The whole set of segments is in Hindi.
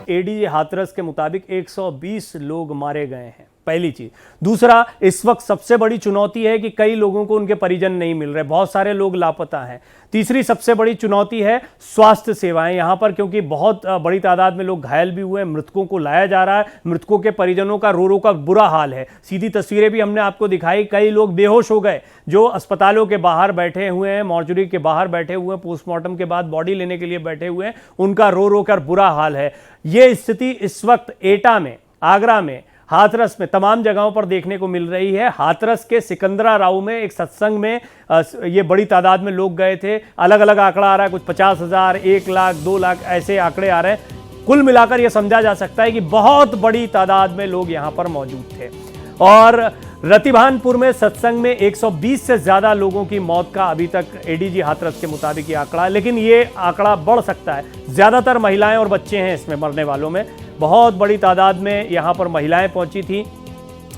एडीजी हाथरस के मुताबिक 120 लोग मारे गए हैं, पहली चीज। दूसरा, इस वक्त सबसे बड़ी चुनौती है कि कई लोगों को उनके परिजन नहीं मिल रहे, बहुत सारे लोग लापता हैं। तीसरी सबसे बड़ी चुनौती है स्वास्थ्य सेवाएं यहां पर, क्योंकि बहुत बड़ी तादाद में लोग घायल भी हुए हैं, मृतकों को लाया जा रहा है, मृतकों के परिजनों का रो रो का बुरा हाल है। सीधी तस्वीरें भी हमने आपको दिखाई, कई लोग बेहोश हो गए जो अस्पतालों के बाहर बैठे हुए हैं, मॉर्चरी के बाहर बैठे हुए हैं, पोस्टमार्टम के बाद बॉडी लेने के लिए बैठे हुए हैं, उनका रो रो कर बुरा हाल है। यह स्थिति इस वक्त एटा में, आगरा में, हाथरस में, तमाम जगहों पर देखने को मिल रही है। हाथरस के सिकंदरा राव में एक सत्संग में ये बड़ी तादाद में लोग गए थे। अलग अलग आंकड़ा आ रहा है, कुछ 50,000, 1 लाख, 2 लाख ऐसे आंकड़े आ रहे हैं। कुल मिलाकर यह समझा जा सकता है कि बहुत बड़ी तादाद में लोग यहां पर मौजूद थे। और रतिभानपुर में सत्संग में 120 से ज्यादा लोगों की मौत का अभी तक एडीजी हाथरस के मुताबिक ये आंकड़ा है, लेकिन ये आंकड़ा बढ़ सकता है। ज्यादातर महिलाएं और बच्चे हैं इसमें मरने वालों में। बहुत बड़ी तादाद में यहां पर महिलाएं पहुंची थी।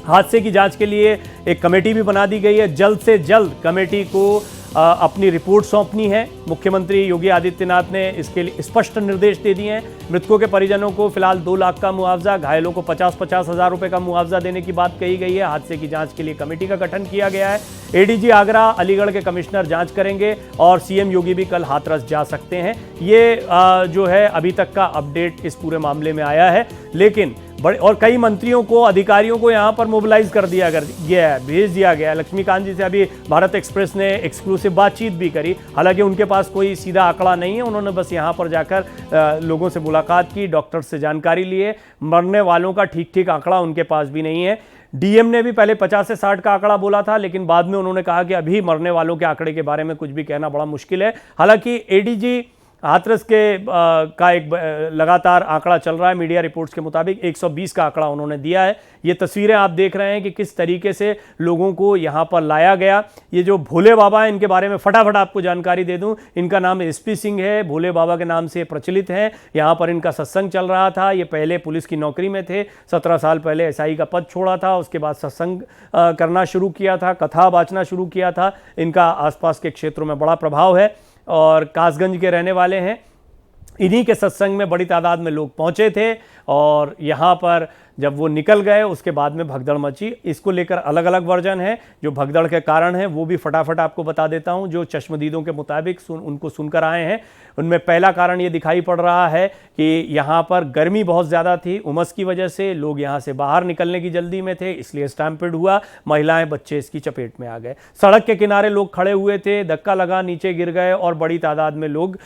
हादसे की जांच के लिए एक कमेटी भी बना दी गई है। जल्द से जल्द कमेटी को अपनी रिपोर्ट सौंपनी है। मुख्यमंत्री योगी आदित्यनाथ ने इसके लिए स्पष्ट निर्देश दे दिए हैं। मृतकों के परिजनों को फिलहाल 2 लाख का मुआवजा, घायलों को 50-50 हज़ार रुपए का मुआवजा देने की बात कही गई है। हादसे की जांच के लिए कमेटी का गठन किया गया है। एडीजी आगरा, अलीगढ़ के कमिश्नर जांच करेंगे और सीएम योगी भी कल हाथरस जा सकते हैं। ये जो है अभी तक का अपडेट इस पूरे मामले में आया है। लेकिन बड़े और कई मंत्रियों को, अधिकारियों को यहां पर मोबिलाइज कर दिया गया है, भेज दिया गया है। लक्ष्मीकांत जी से अभी भारत एक्सप्रेस ने एक्सक्लूसिव बातचीत भी करी। हालांकि उनके पास कोई सीधा आंकड़ा नहीं है, उन्होंने बस यहां पर जाकर लोगों से मुलाकात की, डॉक्टर से जानकारी लिए। मरने वालों का ठीक आंकड़ा उनके पास भी नहीं है। डीएम ने भी पहले 50 से 60 का आंकड़ा बोला था, लेकिन बाद में उन्होंने कहा कि अभी मरने वालों के आंकड़े के बारे में कुछ भी कहना बड़ा मुश्किल है। हालांकि एडीजी हाथरस के का एक लगातार आंकड़ा चल रहा है। मीडिया रिपोर्ट्स के मुताबिक 120 का आंकड़ा उन्होंने दिया है। ये तस्वीरें आप देख रहे हैं कि किस तरीके से लोगों को यहां पर लाया गया। ये जो भोले बाबा हैं, इनके बारे में फटाफट आपको जानकारी दे दूं। इनका नाम एसपी सिंह है, भोले बाबा के नाम से प्रचलित है। यहां पर इनका सत्संग चल रहा था। ये पहले पुलिस की नौकरी में थे, 17 साल पहले एसआई का पद छोड़ा था, उसके बाद सत्संग करना शुरू किया था, कथा वाचना शुरू किया था। इनका आसपास के क्षेत्रों में बड़ा प्रभाव है और कासगंज के रहने वाले हैं। इन्हीं के सत्संग में बड़ी तादाद में लोग पहुंचे थे और यहाँ पर जब वो निकल गए उसके बाद में भगदड़ मची। इसको लेकर अलग अलग वर्जन है। जो भगदड़ के कारण है वो भी फटाफट आपको बता देता हूं। जो चश्मदीदों के मुताबिक उनको सुनकर आए हैं, उनमें पहला कारण ये दिखाई पड़ रहा है कि यहाँ पर गर्मी बहुत ज़्यादा थी, उमस की वजह से लोग यहाँ से बाहर निकलने की जल्दी में थे, इसलिए स्टैम्पेड हुआ। महिलाएं, बच्चे इसकी चपेट में आ गए। सड़क के किनारे लोग खड़े हुए थे, धक्का लगा, नीचे गिर गए और बड़ी तादाद में लोग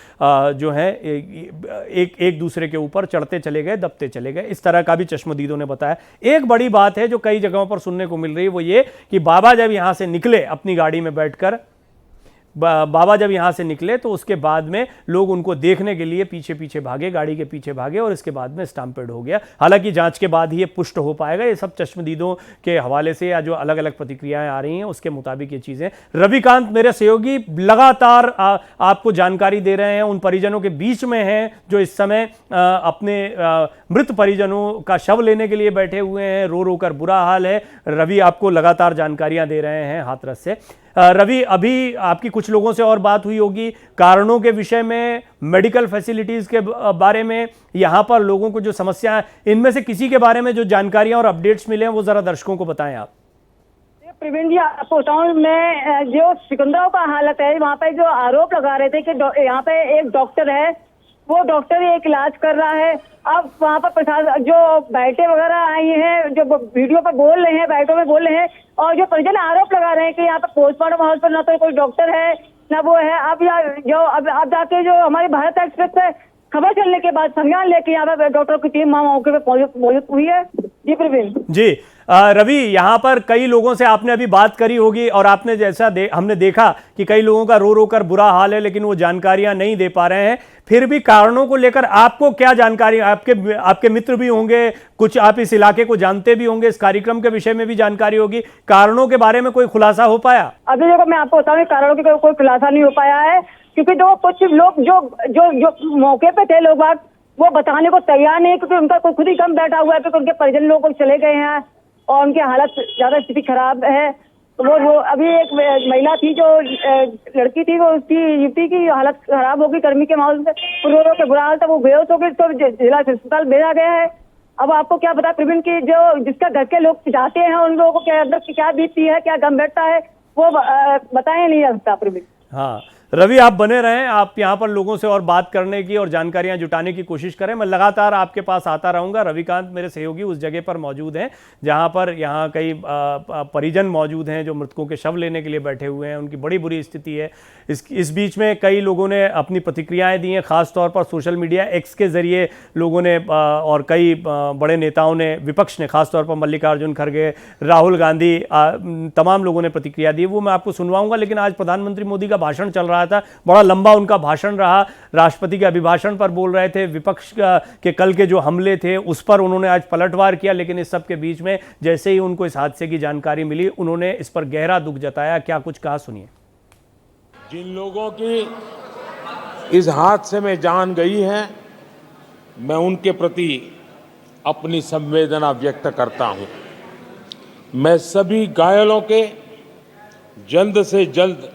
जो है एक दूसरे के ऊपर चढ़ते चले गए, दबते चले गए। इस तरह का भी चश्मदीदों ने बताया। एक बड़ी बात है जो कई जगहों पर सुनने को मिल रही है, वो ये कि बाबा जब यहां से निकले अपनी गाड़ी में बैठकर, बाबा जब यहां से निकले तो उसके बाद में लोग उनको देखने के लिए पीछे पीछे भागे, गाड़ी के पीछे भागे और इसके बाद में स्टैम्पेड हो गया। हालांकि जांच के बाद ही ये पुष्ट हो पाएगा। ये सब चश्मदीदों के हवाले से या जो अलग अलग प्रतिक्रियाएं आ रही हैं उसके मुताबिक ये चीजें। रविकांत मेरे सहयोगी लगातार आपको जानकारी दे रहे हैं, उन परिजनों के बीच में हैं जो इस समय अपने मृत परिजनों का शव लेने के लिए बैठे हुए हैं। रो रो कर बुरा हाल है। रवि आपको लगातार जानकारियां दे रहे हैं हाथरस से। रवि, अभी आपकी कुछ लोगों से और बात हुई होगी कारणों के विषय में, मेडिकल फैसिलिटीज के बारे में, यहाँ पर लोगों को जो समस्या है, इनमें से किसी के बारे में जो जानकारियां और अपडेट्स मिले हैं वो जरा दर्शकों को बताएं आप। प्रवीण जी, आपको बताऊं, मैं जो सिकंदराबाद का हालत है, वहाँ पे जो आरोप लगा रहे थे कि यहाँ पे एक डॉक्टर है, वो डॉक्टर एक इलाज कर रहा है। अब वहाँ पर प्रशासन जो बैठे वगैरह आई हैं, जो वीडियो पर बोल रहे हैं, बैठों में बोल रहे हैं, और जो परिजन आरोप लगा रहे हैं कि यहाँ पे पोस्टमार्टम हाउस पर ना तो कोई डॉक्टर है ना वो है। अब जाके जो हमारी भारत एक्सप्रेस पे खबर चलने के बाद संज्ञान लेके यहाँ पे डॉक्टर की टीम मौके पे मौजूद हुई है। जी प्रवीण जी। रवि, यहाँ पर कई लोगों से आपने अभी बात करी होगी और आपने जैसा हमने देखा कि कई लोगों का रो रो कर बुरा हाल है, लेकिन वो जानकारियां नहीं दे पा रहे हैं। फिर भी कारणों को लेकर आपको क्या जानकारी, आपके मित्र भी होंगे, कुछ आप इस इलाके को जानते भी होंगे, इस कार्यक्रम के विषय में भी जानकारी होगी, कारणों के बारे में कोई खुलासा हो पाया? अभी देखो, मैं आपको बताऊं, कारणों की कोई खुलासा नहीं हो पाया है, क्योंकि जो कुछ लोग जो मौके पे थे लोग वो बताने को तैयार नहीं, क्योंकि उनका कोई खुद ही कम बैठा हुआ है, क्योंकि उनके परिजन लोग चले गए हैं और उनकी हालत ज्यादा स्थिति खराब है। वो अभी एक महिला थी जो लड़की थी, वो उसकी युवती की हालत खराब हो गई गर्मी के माहौल से, रो रो के बुरा हाल था, वो बेहोश हो गई, तो जिला अस्पताल भेजा गया है। अब आपको क्या पता प्रवीण की जो जिसका घर के लोग जाते हैं उन लोगों को क्या अंदर की क्या बीतती है, क्या गम बैठता है, वो बताया नहीं जा सकता प्रवीण। हाँ रवि, आप बने रहें, आप यहाँ पर लोगों से और बात करने की और जानकारियां जुटाने की कोशिश करें। मैं लगातार आपके पास आता रहूँगा। रविकांत मेरे सहयोगी उस जगह पर मौजूद हैं जहाँ पर यहाँ कई परिजन मौजूद हैं जो मृतकों के शव लेने के लिए बैठे हुए हैं। उनकी बड़ी बुरी स्थिति है। इस बीच में कई लोगों ने अपनी प्रतिक्रियाएं दी हैं, खासतौर पर सोशल मीडिया एक्स के जरिए लोगों ने और कई बड़े नेताओं ने, विपक्ष ने, खासतौर पर मल्लिकार्जुन खड़गे, राहुल गांधी, तमाम लोगों ने प्रतिक्रिया दी। वो मैं आपको सुनवाऊंगा। लेकिन आज प्रधानमंत्री मोदी का भाषण चल रहा था, बड़ा लंबा उनका भाषण रहा। राष्ट्रपति के अभिभाषण पर बोल रहे थे, विपक्ष के कल के जो हमले थे उस पर उन्होंने आज पलटवार किया। लेकिन इस सब के बीच में जैसे ही उनको इस हादसे की जानकारी मिली, उन्होंने इस पर गहरा दुख जताया। क्या कुछ कहा, सुनिए। जिन लोगों की इस हादसे में जान गई है, मैं उनके प्रति अपनी संवेदना व्यक्त करता हूं। मैं सभी घायलों के जल्द से जल्द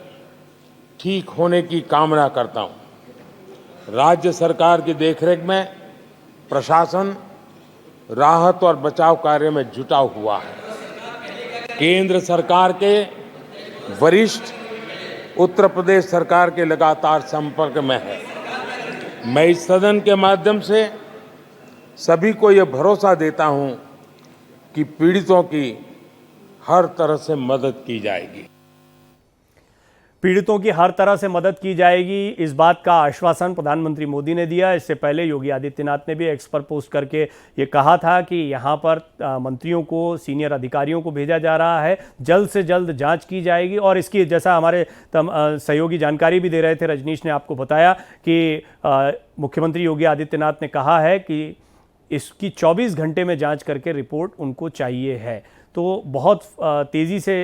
ठीक होने की कामना करता हूं। राज्य सरकार की देखरेख में प्रशासन राहत और बचाव कार्य में जुटा हुआ है। केंद्र सरकार के वरिष्ठ उत्तर प्रदेश सरकार के लगातार संपर्क में है। मैं इस सदन के माध्यम से सभी को यह भरोसा देता हूं कि पीड़ितों की हर तरह से मदद की जाएगी। पीड़ितों की हर तरह से मदद की जाएगी, इस बात का आश्वासन प्रधानमंत्री मोदी ने दिया। इससे पहले योगी आदित्यनाथ ने भी एक्स पर पोस्ट करके ये कहा था कि यहाँ पर मंत्रियों को, सीनियर अधिकारियों को भेजा जा रहा है, जल्द से जल्द जांच की जाएगी। और इसकी, जैसा हमारे सहयोगी जानकारी भी दे रहे थे, रजनीश ने आपको बताया कि मुख्यमंत्री योगी आदित्यनाथ ने कहा है कि इसकी 24 घंटे में जाँच करके रिपोर्ट उनको चाहिए है। तो बहुत तेज़ी से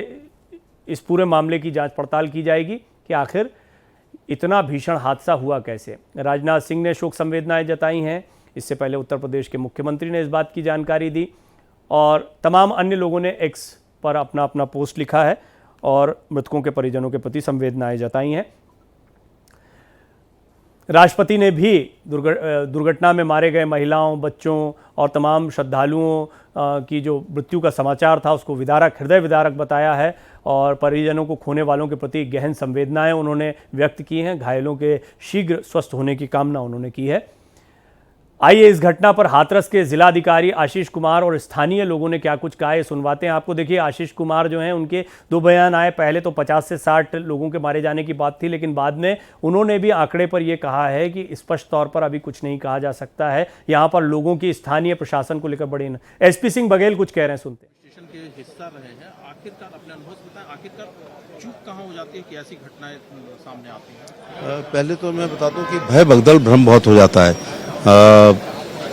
इस पूरे मामले की जांच पड़ताल की जाएगी कि आखिर इतना भीषण हादसा हुआ कैसे। राजनाथ सिंह ने शोक संवेदनाएं जताई हैं। इससे पहले उत्तर प्रदेश के मुख्यमंत्री ने इस बात की जानकारी दी और तमाम अन्य लोगों ने एक्स पर अपना अपना पोस्ट लिखा है और मृतकों के परिजनों के प्रति संवेदनाएं जताई हैं। राष्ट्रपति ने भी दुर्घटना में मारे गए महिलाओं, बच्चों और तमाम श्रद्धालुओं की जो मृत्यु का समाचार था उसको विदारक, हृदय विदारक बताया है और परिजनों को खोने वालों के प्रति गहन संवेदनाएं उन्होंने व्यक्त की हैं। घायलों के शीघ्र स्वस्थ होने की कामना उन्होंने की है। आइए इस घटना पर हाथरस के जिलाधिकारी आशीष कुमार और स्थानीय लोगों ने क्या कुछ कहा है सुनवाते हैं आपको। देखिए, आशीष कुमार जो हैं, उनके दो बयान आए। पहले तो 50 से 60 लोगों के मारे जाने की बात थी, लेकिन बाद में उन्होंने भी आंकड़े पर यह कहा है कि स्पष्ट तौर पर अभी कुछ नहीं कहा जा सकता है। यहाँ पर लोगों की, स्थानीय प्रशासन को लेकर बड़ी एसपी सिंह बघेल कुछ कह रहे हैं, सुनते हैं। स्टेशन के हिस्सा रहे हैं, आखिरकार अपने अनुभव से बताएं, आखिरकार चूक कहाँ हो जाती है कि ऐसी घटनाएं सामने आती हैं? पहले तो मैं बता दूं कि भय भगदड़ भ्रम बहुत हो जाता है।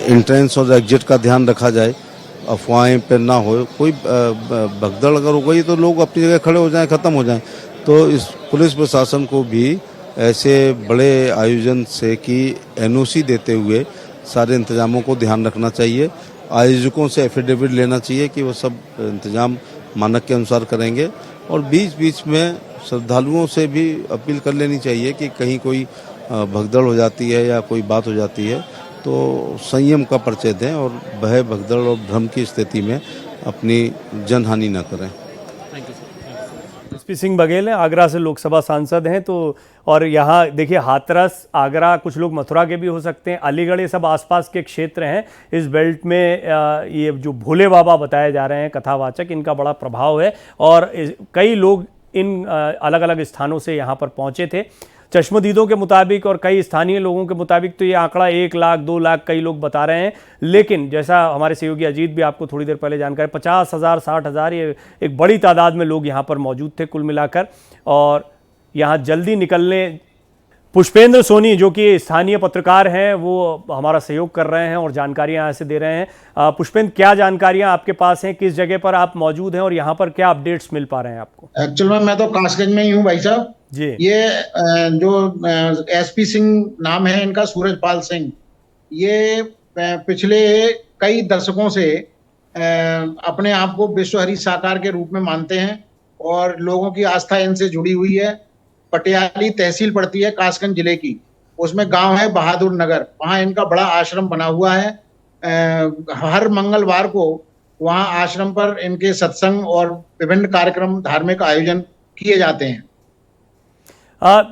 एंट्रेंस और एग्जिट का ध्यान रखा जाए, अफवाहें पर ना हो। कोई भगदड़ अगर हो गई तो लोग अपनी जगह खड़े हो जाएं, ख़त्म हो जाएं। तो इस पुलिस प्रशासन को भी ऐसे बड़े आयोजन से कि एनओसी देते हुए सारे इंतजामों को ध्यान रखना चाहिए। आयोजकों से एफिडेविट लेना चाहिए कि वो सब इंतजाम मानक के अनुसार करेंगे। और बीच बीच में श्रद्धालुओं से भी अपील कर लेनी चाहिए कि कहीं कोई भगदड़ हो जाती है या कोई बात हो जाती है तो संयम का परिचय दें और भय, भगदड़ और भ्रम की स्थिति में अपनी जनहानि न करें। एसपी सिंह बघेल हैं, आगरा से लोकसभा सांसद हैं। तो और यहाँ देखिए, हाथरस, आगरा, कुछ लोग मथुरा के भी हो सकते हैं, अलीगढ़, ये सब आसपास के क्षेत्र हैं। इस बेल्ट में ये जो भोले बाबा बताए जा रहे हैं कथावाचक, इनका बड़ा प्रभाव है और कई लोग इन अलग अलग स्थानों से यहाँ पर पहुँचे थे। चश्मदीदों के मुताबिक और कई स्थानीय लोगों के मुताबिक तो ये आंकड़ा 1 लाख, 2 लाख कई लोग बता रहे हैं। लेकिन जैसा हमारे सहयोगी अजीत भी आपको थोड़ी देर पहले जानकारी, 50,000, 60,000, ये एक बड़ी तादाद में लोग यहाँ पर मौजूद थे कुल मिलाकर। और यहाँ जल्दी निकलने, पुष्पेंद्र सोनी जो कि स्थानीय पत्रकार हैं, वो हमारा सहयोग कर रहे हैं और जानकारियाँ यहाँ से दे रहे हैं। पुष्पेंद्र, क्या जानकारियाँ आपके पास हैं, किस जगह पर आप मौजूद हैं और यहाँ पर क्या अपडेट्स मिल पा रहे हैं आपको? एक्चुअल में मैं तो कासगंज में ही हूँ भाई साहब जी। ये जो एसपी सिंह नाम है इनका, सूरजपाल सिंह, ये पिछले कई दशकों से अपने आप को विश्व हरित साकार के रूप में मानते हैं और लोगों की आस्था इनसे जुड़ी हुई है। पटियाली तहसील पड़ती है कासगंज जिले की, उसमें गांव है बहादुर नगर, वहां इनका बड़ा आश्रम बना हुआ है। हर मंगलवार को वहां आश्रम पर इनके सत्संग और विभिन्न कार्यक्रम धार्मिक आयोजन किए जाते हैं।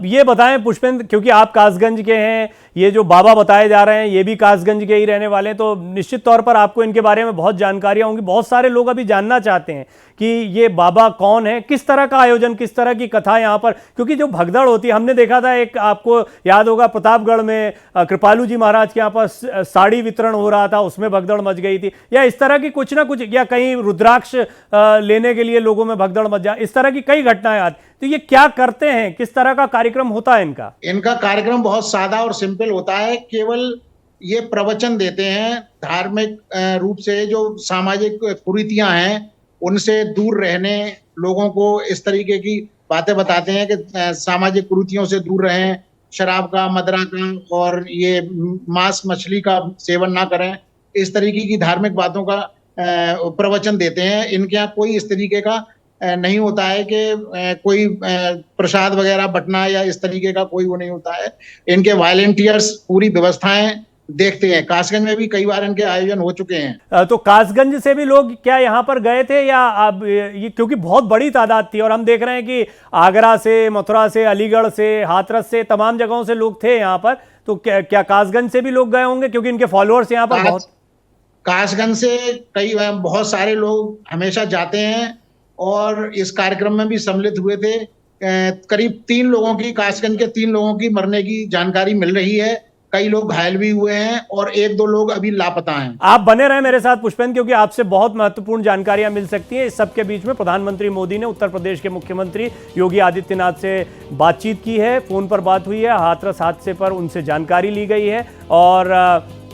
ये बताएं पुष्पेंद्र, क्योंकि आप कासगंज के हैं, ये जो बाबा बताए जा रहे हैं ये भी कासगंज के ही रहने वाले हैं, तो निश्चित तौर पर आपको इनके बारे में बहुत जानकारियां होंगी। बहुत सारे लोग अभी जानना चाहते हैं कि ये बाबा कौन है, किस तरह का आयोजन, किस तरह की कथा यहाँ पर, क्योंकि जो भगदड़ होती है, हमने देखा था एक, आपको याद होगा प्रतापगढ़ में कृपालू जी महाराज के यहाँ पर साड़ी वितरण हो रहा था, उसमें भगदड़ मच गई थी, या इस तरह की कुछ ना कुछ, या कहीं रुद्राक्ष लेने के लिए लोगों में भगदड़ मच जाए, इस तरह की कई घटनाएं आती। तो ये क्या करते हैं, किस तरह का कार्यक्रम होता है इनका? इनका कार्यक्रम बहुत सादा और सिंपल होता है। केवल ये प्रवचन देते हैं, धार्मिक रूप से जो सामाजिक कुरीतियां हैं उनसे दूर रहने, लोगों को इस तरीके की बातें बताते हैं कि सामाजिक कुरीतियों से दूर रहें, शराब का, मदिरा का और ये मांस मछली का सेवन ना करें, इस तरीके की धार्मिक बातों का प्रवचन देते हैं। इनके यहाँ कोई इस तरीके का नहीं होता है कि कोई प्रसाद वगैरह बंटना या इस तरीके का कोई वो नहीं होता है। इनके वॉलंटियर्स पूरी व्यवस्थाएं देखते हैं। कासगंज में भी कई बार इनके आयोजन हो चुके हैं। तो कासगंज से भी लोग क्या यहाँ पर गए थे, या अब ये, क्योंकि बहुत बड़ी तादाद थी और हम देख रहे हैं कि आगरा से, मथुरा से, अलीगढ़ से, हाथरस से, तमाम जगहों से लोग थे यहाँ पर, तो क्या कासगंज से भी लोग गए होंगे, क्योंकि इनके फॉलोअर्स यहाँ पर बहुत? कासगंज से बहुत सारे लोग हमेशा जाते हैं और इस कार्यक्रम में भी सम्मिलित हुए थे। करीब 3 लोगों की, कासगंज के 3 लोगों की मरने की जानकारी मिल रही है। कई लोग घायल भी हुए हैं और 1-2 लोग अभी लापता हैं। आप बने रहे मेरे साथ पुष्पेंद्र, क्योंकि आपसे बहुत महत्वपूर्ण जानकारियां मिल सकती हैं। इस सबके बीच में प्रधानमंत्री मोदी ने उत्तर प्रदेश के मुख्यमंत्री योगी आदित्यनाथ से बातचीत की है, फोन पर बात हुई है, हाथरस हादसे पर उनसे जानकारी ली गई है। और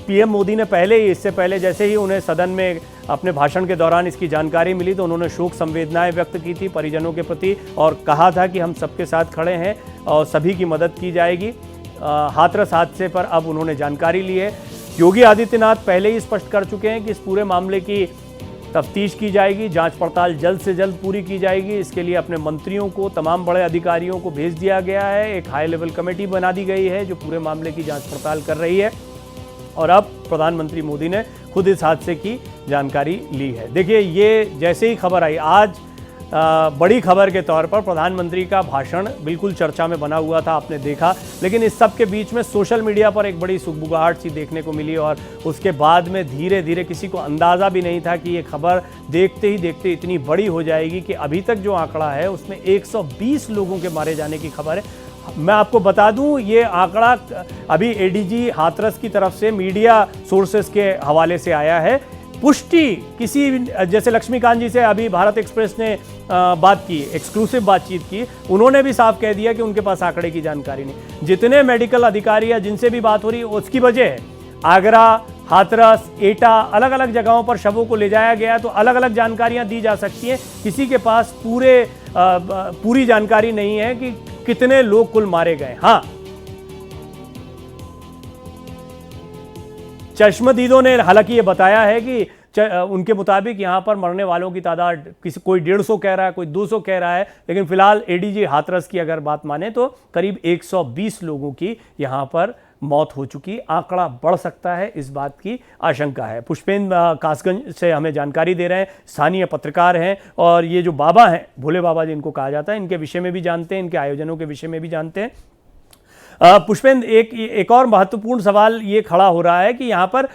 पीएम मोदी ने इससे पहले जैसे ही उन्हें सदन में अपने भाषण के दौरान इसकी जानकारी मिली तो उन्होंने शोक संवेदनाएं व्यक्त की थी परिजनों के प्रति, और कहा था कि हम सबके साथ खड़े हैं और सभी की मदद की जाएगी। हाथरस हादसे पर अब उन्होंने जानकारी ली है। योगी आदित्यनाथ पहले ही स्पष्ट कर चुके हैं कि इस पूरे मामले की तफ्तीश की जाएगी, जांच पड़ताल जल्द से जल्द पूरी की जाएगी। इसके लिए अपने मंत्रियों को, तमाम बड़े अधिकारियों को भेज दिया गया है। एक हाई लेवल कमेटी बना दी गई है जो पूरे मामले की जांच पड़ताल कर रही है, और अब प्रधानमंत्री मोदी ने खुद इस हादसे की जानकारी ली है। देखिए, ये जैसे ही खबर आई आज, बड़ी खबर के तौर पर प्रधानमंत्री का भाषण बिल्कुल चर्चा में बना हुआ था, आपने देखा, लेकिन इस सब के बीच में सोशल मीडिया पर एक बड़ी सुगबुगाहट सी देखने को मिली, और उसके बाद में धीरे धीरे किसी को अंदाज़ा भी नहीं था कि ये खबर देखते ही देखते इतनी बड़ी हो जाएगी कि अभी तक जो आंकड़ा है उसमें 120 लोगों के मारे जाने की खबर है। मैं आपको बता दूं, ये आंकड़ा अभी एडीजी हाथरस की तरफ से मीडिया सोर्सेस के हवाले से आया है। पुष्टि किसी, जैसे लक्ष्मीकांत जी से अभी भारत एक्सप्रेस ने बात की, एक्सक्लूसिव बातचीत की, उन्होंने भी साफ कह दिया कि उनके पास आंकड़े की जानकारी नहीं। जितने मेडिकल अधिकारी या जिनसे भी बात हो रही है उसकी वजह है आगरा, हाथरस, एटा, अलग अलग जगहों पर शवों को ले जाया गया, तो अलग अलग जानकारियां दी जा सकती हैं। किसी के पास पूरी जानकारी नहीं है कि कितने लोग कुल मारे गए। हाँ, चश्मदीदों ने हालांकि ये बताया है कि उनके मुताबिक यहां पर मरने वालों की तादाद कोई 150 कह रहा है, कोई 200 कह रहा है, लेकिन फिलहाल एडीजी हाथरस की अगर बात माने तो करीब 120 लोगों की यहां पर मौत हो चुकी। आंकड़ा बढ़ सकता है, इस बात की आशंका है। पुष्पेंद्र कासगंज से हमें जानकारी दे रहे हैं, स्थानीय पत्रकार हैं, और ये जो बाबा हैं, भोले बाबा जिनको कहा जाता है, इनके विषय में भी जानते हैं, इनके आयोजनों के विषय में भी जानते हैं। पुष्पेंद्र, एक और महत्वपूर्ण सवाल ये खड़ा हो रहा है कि यहाँ पर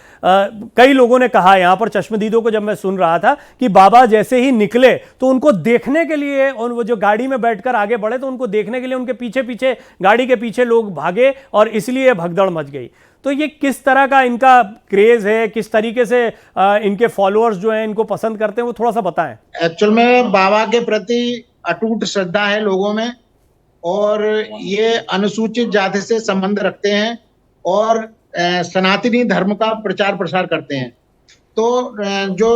कई लोगों ने कहा, यहाँ पर चश्मदीदों को जब मैं सुन रहा था, कि बाबा जैसे ही निकले तो उनको देखने के लिए, और वो जो गाड़ी में बैठकर आगे बढ़े तो उनको देखने के लिए उनके पीछे पीछे, गाड़ी के पीछे लोग भागे और इसलिए भगदड़ मच गई। तो ये किस तरह का इनका क्रेज है, किस तरीके से इनके फॉलोअर्स जो हैं इनको पसंद करते हैं, वो थोड़ा सा बताएं। एक्चुअल में बाबा के प्रति अटूट श्रद्धा है लोगों में, और ये अनुसूचित जाति से संबंध रखते हैं और सनातनी धर्म का प्रचार प्रसार करते हैं। तो जो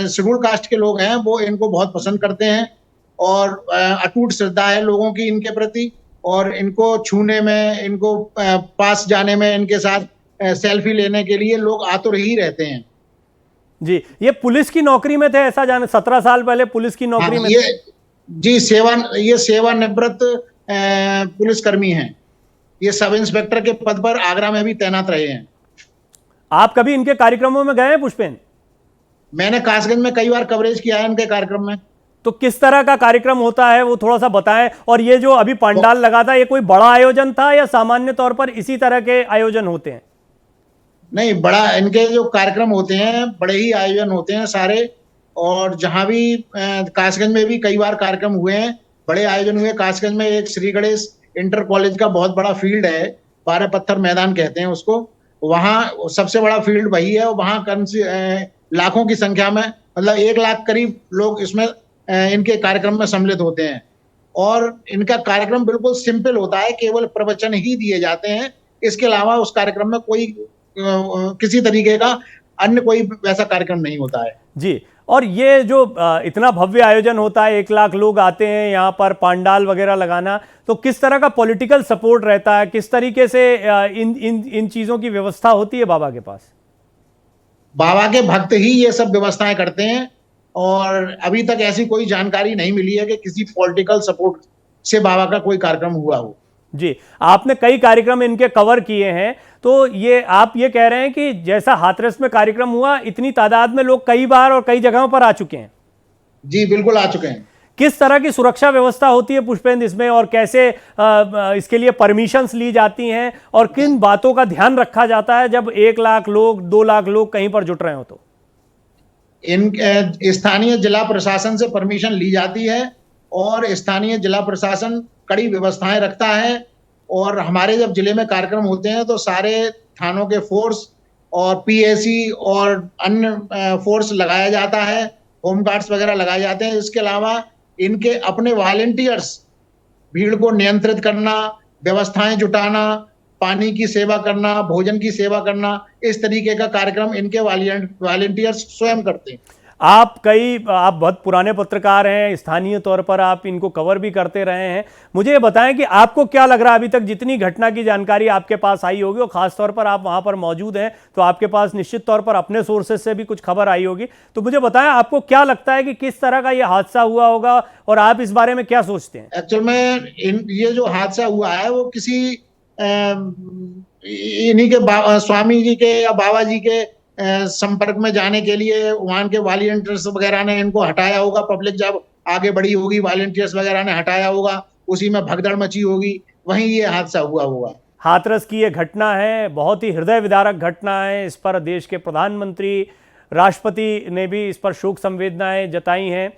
शेड्यूल कास्ट के लोग हैं वो इनको बहुत पसंद करते हैं, और अटूट श्रद्धा है लोगों की इनके प्रति, और इनको छूने में, इनको पास जाने में, इनके साथ सेल्फी लेने के लिए लोग आतुर ही रहते हैं। जी, ये पुलिस की नौकरी में थे, ऐसा जाने 17 साल पहले पुलिस की नौकरी में थे। जी, ये सेवानिवृत्त पुलिसकर्मी हैं। ये सब इंस्पेक्टर के पद पर आगरा में भी तैनात रहे हैं। आप कभी इनके कार्यक्रमों में गए हैं पुष्पेंद्र? मैंने कासगंज में कई बार कवरेज किया है इनके कार्यक्रम में। तो किस तरह का कार्यक्रम होता है वो थोड़ा सा बताएं। और ये जो अभी पंडाल लगा था, ये कोई बड़ा आयोजन था या सामान्य तौर पर इसी तरह के आयोजन होते हैं? नहीं, बड़ा इनके जो कार्यक्रम होते हैं बड़े ही आयोजन होते हैं सारे। और जहां भी कासगंज में भी कई बार कार्यक्रम हुए हैं, बड़े आयोजन हुए। कासगंज में एक श्री गणेश इंटर कॉलेज का बहुत बड़ा फील्ड है, 12 पत्थर मैदान कहते हैं उसको। वहां सबसे बड़ा फील्ड वही है। वहां लाखों की संख्या में, मतलब 1 लाख करीब लोग इसमें इनके कार्यक्रम में सम्मिलित होते हैं। और इनका कार्यक्रम बिल्कुल सिंपल होता है, केवल प्रवचन ही दिए जाते हैं। इसके अलावा उस कार्यक्रम में कोई किसी तरीके का अन्य कोई वैसा कार्यक्रम नहीं होता है। जी। और ये जो इतना भव्य आयोजन होता है, 1 लाख लोग आते हैं यहाँ पर पंडाल वगैरह लगाना, तो किस तरह का पॉलिटिकल सपोर्ट रहता है? किस तरीके से इन चीजों की व्यवस्था होती है बाबा के पास? बाबा के भक्त ही ये सब व्यवस्थाएं करते हैं। और अभी तक ऐसी कोई जानकारी नहीं मिली है कि किसी पॉलिटिकल सपोर्ट से बाबा का कोई कार्यक्रम हुआ हो। जी, आपने कई कार्यक्रम इनके कवर किए हैं, तो ये आप ये कह रहे हैं कि जैसा हाथरस में कार्यक्रम हुआ, इतनी तादाद में लोग कई बार और कई जगहों पर आ चुके हैं? जी बिल्कुल आ चुके हैं। किस तरह की सुरक्षा व्यवस्था होती है पुष्पेंद्र इसमें, और कैसे इसके लिए परमिशंस ली जाती हैं, और किन बातों का ध्यान रखा जाता है जब 1 लाख लोग 2 लाख लोग कहीं पर जुट रहे हो? तो इन स्थानीय जिला प्रशासन से परमिशन ली जाती है और स्थानीय जिला प्रशासन कड़ी व्यवस्थाएं रखता है। और हमारे जब जिले में कार्यक्रम होते हैं तो सारे थानों के फोर्स और पीएसी और अन्य फोर्स लगाया जाता है, होमगार्ड्स वगैरह लगाए जाते हैं। इसके अलावा इनके अपने वॉलंटियर्स भीड़ को नियंत्रित करना, व्यवस्थाएं जुटाना, पानी की सेवा करना, भोजन की सेवा करना, इस तरीके का कार्यक्रम इनके वॉलंटियर्स स्वयं करते हैं। आप बहुत पुराने पत्रकार हैं, स्थानीय तौर पर आप इनको कवर भी करते रहे हैं। मुझे ये बताएं कि आपको क्या लग रहा है, अभी तक जितनी घटना की जानकारी आपके पास आई होगी, और खासतौर पर आप वहां पर मौजूद हैं तो आपके पास निश्चित तौर पर अपने सोर्सेज से भी कुछ खबर आई होगी, तो मुझे बताएं आपको क्या लगता है कि किस तरह का ये हादसा हुआ होगा, और आप इस बारे में क्या सोचते हैं? एक्चुअल में ये जो हादसा हुआ है वो किसी इन्हीं के स्वामी जी के या बाबा जी के संपर्क में जाने के लिए वहां के वॉलंटियर्स वगैरह ने इनको हटाया होगा। पब्लिक जब आगे बढ़ी होगी, वॉलंटियर्स वगैरह ने हटाया होगा, उसी में भगदड़ मची होगी, वहीं ये हादसा हुआ होगा। हाथरस की ये घटना है, बहुत ही हृदय विदारक घटना है। इस पर देश के प्रधानमंत्री, राष्ट्रपति ने भी इस पर शोक संवेदनाएं जताई हैं,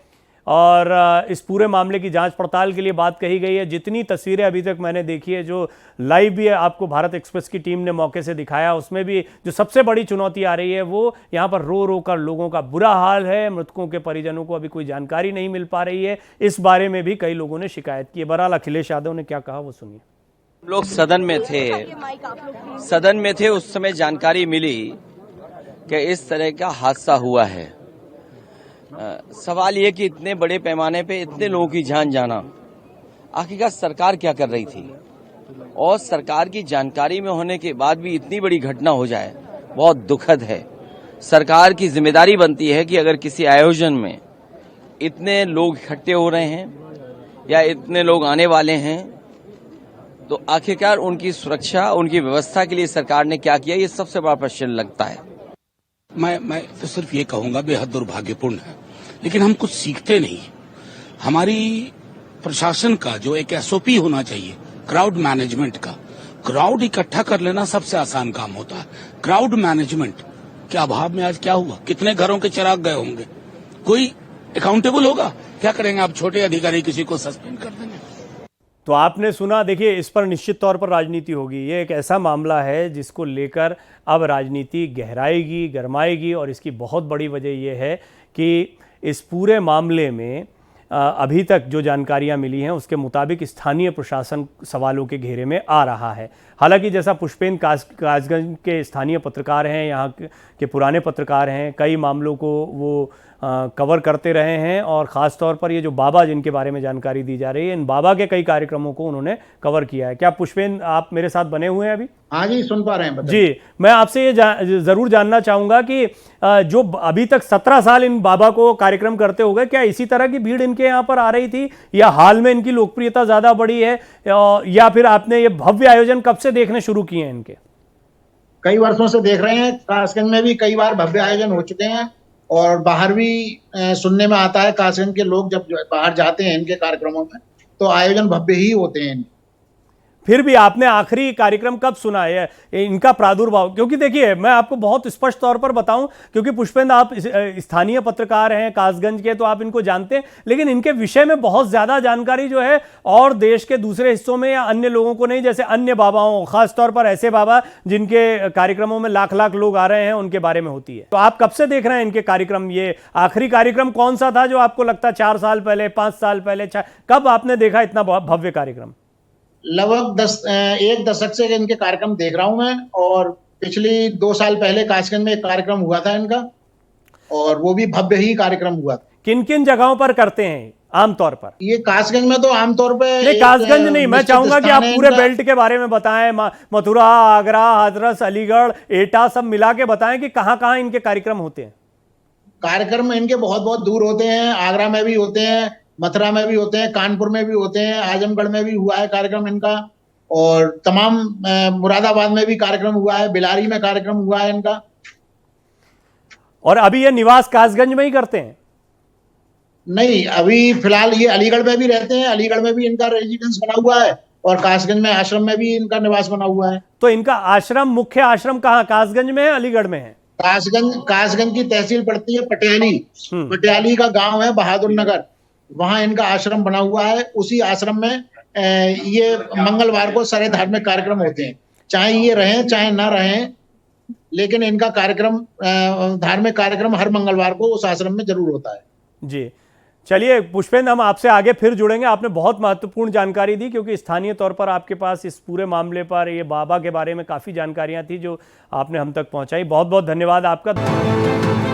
और इस पूरे मामले की जांच पड़ताल के लिए बात कही गई है। जितनी तस्वीरें अभी तक मैंने देखी है, जो लाइव भी है आपको भारत एक्सप्रेस की टीम ने मौके से दिखाया, उसमें भी जो सबसे बड़ी चुनौती आ रही है वो यहाँ पर रो रो कर लोगों का बुरा हाल है। मृतकों के परिजनों को अभी कोई जानकारी नहीं मिल पा रही है। इस बारे में भी कई लोगों ने शिकायत की है। बहरहाल अखिलेश यादव ने क्या कहा वो सुनिए। लोग सदन में थे, उस समय जानकारी मिली कि इस तरह का हादसा हुआ है। सवाल ये कि इतने बड़े पैमाने पे इतने लोगों की जान जाना, आखिरकार सरकार क्या कर रही थी, और सरकार की जानकारी में होने के बाद भी इतनी बड़ी घटना हो जाए, बहुत दुखद है। सरकार की जिम्मेदारी बनती है कि अगर किसी आयोजन में इतने लोग इकट्ठे हो रहे हैं या इतने लोग आने वाले हैं, तो आखिरकार उनकी सुरक्षा, उनकी व्यवस्था के लिए सरकार ने क्या किया, ये सबसे बड़ा प्रश्न लगता है। मैं तो सिर्फ ये कहूंगा, बेहद दुर्भाग्यपूर्ण है, लेकिन हम कुछ सीखते नहीं। हमारी प्रशासन का जो एक एसओपी होना चाहिए क्राउड मैनेजमेंट का, क्राउड इकट्ठा कर लेना सबसे आसान काम होता है। क्राउड मैनेजमेंट के अभाव में आज क्या हुआ, कितने घरों के चिराग गए होंगे, कोई अकाउंटेबल होगा? क्या करेंगे आप? छोटे अधिकारी किसी को सस्पेंड कर देंगे। तो आपने सुना, देखिए इस पर निश्चित तौर पर राजनीति होगी। ये एक ऐसा मामला है जिसको लेकर अब राजनीति गहराएगी, गरमाएगी, और इसकी बहुत बड़ी वजह यह है कि इस पूरे मामले में अभी तक जो जानकारियां मिली हैं उसके मुताबिक स्थानीय प्रशासन सवालों के घेरे में आ रहा है। हालांकि जैसा पुष्पेंद्र कासगंज के स्थानीय पत्रकार हैं, यहाँ के पुराने पत्रकार हैं, कई मामलों को वो कवर करते रहे हैं और ख़ास तौर पर ये जो बाबा जिनके बारे में जानकारी दी जा रही है, इन बाबा के कई कार्यक्रमों को उन्होंने कवर किया है। क्या पुष्पेंद्र आप मेरे साथ बने हुए हैं अभी? हाँ जी, सुन पा रहे हैं, बताइए। जी, मैं आपसे ये ज़रूर जानना चाहूँगा कि जो अभी तक 17 साल इन बाबा को कार्यक्रम करते हो गए, क्या इसी तरह की भीड़ इनके यहाँ पर आ रही थी या हाल में इनकी लोकप्रियता ज़्यादा बढ़ी है, या फिर आपने ये भव्य आयोजन कब से देखने शुरू किए हैं इनके? कई वर्षों से देख रहे हैं, कासगंज में भी कई बार भव्य आयोजन हो चुके हैं और बाहर भी सुनने में आता है, कासगंज के लोग जब बाहर जाते हैं इनके कार्यक्रमों में तो आयोजन भव्य ही होते हैं। फिर भी आपने आखिरी कार्यक्रम कब सुना है इनका प्रादुर्भाव? क्योंकि देखिए, मैं आपको बहुत स्पष्ट तौर पर बताऊं, क्योंकि पुष्पेंद्र आप स्थानीय पत्रकार हैं कासगंज के, तो आप इनको जानते हैं, लेकिन इनके विषय में बहुत ज्यादा जानकारी जो है और देश के दूसरे हिस्सों में या अन्य लोगों को नहीं, जैसे अन्य बाबाओं, खासतौर पर ऐसे बाबा जिनके कार्यक्रमों में लाख लाख लोग आ रहे हैं, उनके बारे में होती है। तो आप कब से देख रहे हैं इनके कार्यक्रम? ये आखिरी कार्यक्रम कौन सा था जो आपको लगता है 4 साल पहले, 5 साल पहले, कब आपने देखा इतना भव्य कार्यक्रम? लगभग 1 दशक से इनके कार्यक्रम देख रहा हूं मैं, और पिछली 2 साल पहले कासगंज में एक कार्यक्रम हुआ था इनका और वो भी भव्य ही कार्यक्रम हुआ था। किन किन जगहों पर करते हैं आमतौर पर? ये कासगंज में तो आमतौर पे नहीं, कासगंज नहीं, मैं चाहूंगा कि आप पूरे बेल्ट के बारे में बताएं, मथुरा, आगरा, हाथरस, अलीगढ़, एटा सब मिला के बताएं कि कहां कहां इनके कार्यक्रम होते हैं। कार्यक्रम इनके बहुत बहुत दूर होते हैं, आगरा में भी होते हैं, मथुरा में भी होते हैं, कानपुर में भी होते हैं, आजमगढ़ में भी हुआ है कार्यक्रम इनका, और तमाम मुरादाबाद में भी कार्यक्रम हुआ है, बिलारी में कार्यक्रम हुआ है इनका। और अभी ये निवास कासगंज में ही करते हैं? नहीं, अभी फिलहाल ये अलीगढ़ में भी रहते हैं, अलीगढ़ में भी इनका रेजिडेंस बना हुआ है और कासगंज में आश्रम में भी इनका निवास बना हुआ है। तो इनका आश्रम, मुख्य आश्रम कहाँ, कासगंज में है, अलीगढ़ में है? कासगंज की तहसील पड़ती है पटियाली, पटियाली का गांव है बहादुर नगर, वहां इनका आश्रम बना हुआ है। उसी आश्रम में ये मंगलवार को सारे धार्मिक कार्यक्रम होते हैं, चाहे ये रहें चाहे ना रहें, लेकिन इनका कार्यक्रम, धार्मिक कार्यक्रम हर मंगलवार को उस आश्रम में जरूर होता है। जी, चलिए पुष्पेंद्र, हम आपसे आगे फिर जुड़ेंगे। आपने बहुत महत्वपूर्ण जानकारी दी, क्योंकि स्थानीय तौर पर आपके पास इस पूरे मामले पर, ये बाबा के बारे में काफ़ी जानकारियां थी जो आपने हम तक पहुंचाई। बहुत बहुत धन्यवाद आपका।